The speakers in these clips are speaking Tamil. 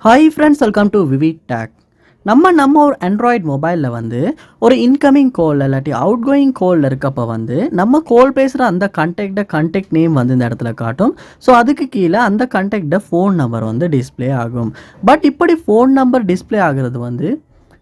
Hi friends, welcome to VividTech. நம்ம ஒரு ஆண்ட்ராய்டு மொபைலில் வந்து ஒரு இன்கமிங் கால் இல்லாட்டி அவுட் கோயிங் காலில் இருக்கப்போ வந்து நம்ம கால் பேசுகிற அந்த கண்டெக்ட் நேம் வந்து இந்த இடத்துல காட்டும். ஸோ அதுக்கு கீழே அந்த கண்டெக்ட ஃபோன் நம்பர் வந்து டிஸ்பிளே ஆகும். பட் இப்படி ஃபோன் நம்பர் டிஸ்பிளே ஆகிறது வந்து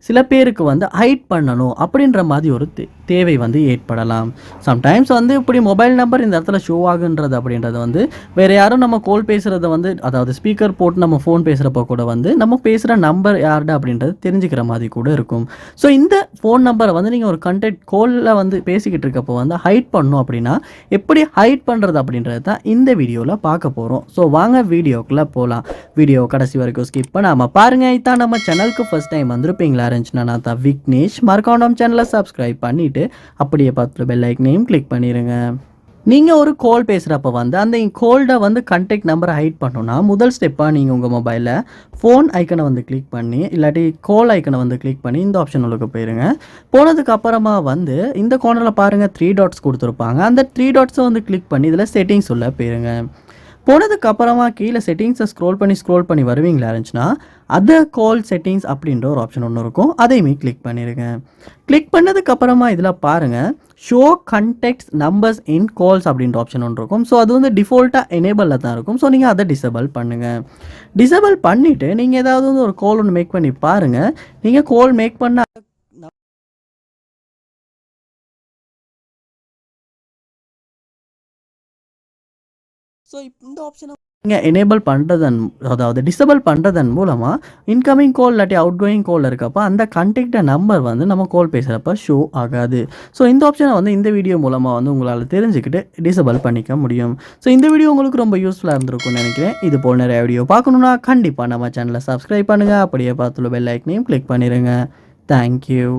சில பேருக்கு வந்து ஹைட் பண்ணணும் அப்படின்ற மாதிரி ஒரு தேவை வந்து ஏற்படலாம். சம்டைம்ஸ் வந்து இப்படி மொபைல் நம்பர் இந்த இடத்துல ஷோ ஆகுன்றது அப்படின்றது வந்து வேறு யாரும் நம்ம கால் பேசுகிறத வந்து அதாவது ஸ்பீக்கர் போட்டு நம்ம ஃபோன் பேசுகிறப்போ கூட வந்து நம்ம பேசுகிற நம்பர் யார்டா அப்படின்றது தெரிஞ்சுக்கிற மாதிரி கூட இருக்கும். ஸோ இந்த ஃபோன் நம்பரை வந்து நீங்கள் ஒரு கண்டெக்ட் காலில் வந்து பேசிக்கிட்டு இருக்கப்போ வந்து ஹைட் பண்ணணும் அப்படின்னா எப்படி ஹைட் பண்ணுறது அப்படின்றது தான் இந்த வீடியோவில் பார்க்க போகிறோம். ஸோ வாங்க வீடியோக்குள்ளே போகலாம். வீடியோ கடைசி வரைக்கும் ஸ்கிப் பண்ணாமல் பாருங்கள். இதான் நம்ம சேனலுக்கு ஃபஸ்ட் டைம் வந்திருப்பீங்களா இருந்துச்சுன்னா நான் தான் விக்னேஷ். மறக்காம நம்ம சேனலை சப்ஸ்கிரைப் பண்ணிவிட்டு அப்படியே பார்த்து பெல் ஐக்கனையும் கிளிக் பண்ணிடுங்க. நீங்கள் ஒரு கால் பேசுகிறப்ப வந்து அந்த கால்டை வந்து கண்டெக்ட் நம்பரை ஹைட் பண்ணணும்னா முதல் ஸ்டெப்பாக நீங்கள் உங்கள் மொபைலில் ஃபோன் ஐக்கனை வந்து கிளிக் பண்ணி இல்லாட்டி கால் ஐக்கனை வந்து கிளிக் பண்ணி இந்த ஆப்ஷன் உங்களுக்கு போயிருங்க. போனதுக்கு அப்புறமா வந்து இந்த கார்னரில் பாருங்கள் 3 டாட்ஸ் கொடுத்துருப்பாங்க. அந்த 3 டாட்ஸை வந்து கிளிக் பண்ணி இதில் செட்டிங்ஸ் உள்ள போயிருங்க. போனதுக்கு அப்புறமா கீழே செட்டிங்ஸை ஸ்க்ரோல் பண்ணி வருவீங்களா இருந்துச்சுன்னா அதர் கால் செட்டிங்ஸ் அப்படின்ற ஒரு ஆப்ஷன் ஒன்று இருக்கும். அதையுமே கிளிக் பண்ணிடுங்க. கிளிக் பண்ணதுக்கு அப்புறமா இதில் பாருங்கள் ஷோ கண்டெக்ட்ஸ் நம்பர்ஸ் இன் கால்ஸ் அப்படின்ற ஆப்ஷன் ஒன்று இருக்கும். ஸோ அது வந்து டிஃபால்ட்டாக எனேபிளில் தான் இருக்கும். ஸோ நீங்கள் அதை டிசேபிள் பண்ணுங்கள். டிசேபிள் பண்ணிவிட்டு நீங்கள் ஏதாவது வந்து ஒரு கால் ஒன்று மேக் பண்ணி பாருங்கள். நீங்கள் கால் மேக் பண்ண ஸோ இந்த ஆப்ஷனை நீங்கள் எனேபிள் பண்ணுறதன் அதாவது டிசேபிள் பண்ணுறதன் மூலமாக இன்கமிங் கால் இல்லாட்டி அவுட் கோயிங் கால் இருக்கப்போ அந்த கண்டெக்ட நம்பர் வந்து நம்ம கால் பேசுகிறப்ப ஷோ ஆகாது. ஸோ இந்த ஆப்ஷனை வந்து இந்த வீடியோ மூலமாக வந்து உங்களால் தெரிஞ்சுக்கிட்டு டிசேபிள் பண்ணிக்க முடியும். ஸோ இந்த வீடியோ உங்களுக்கு ரொம்ப யூஸ்ஃபுல்லாக இருந்திருக்கும்னு நினைக்கிறேன். இது போல் நிறைய வீடியோ பார்க்கணுன்னா கண்டிப்பாக நம்ம சேனலை சப்ஸ்கிரைப் பண்ணுங்கள். அப்படியே பார்த்துள்ள பெல் ஐக்கனையும் கிளிக் பண்ணிடுங்க. தேங்க்யூ.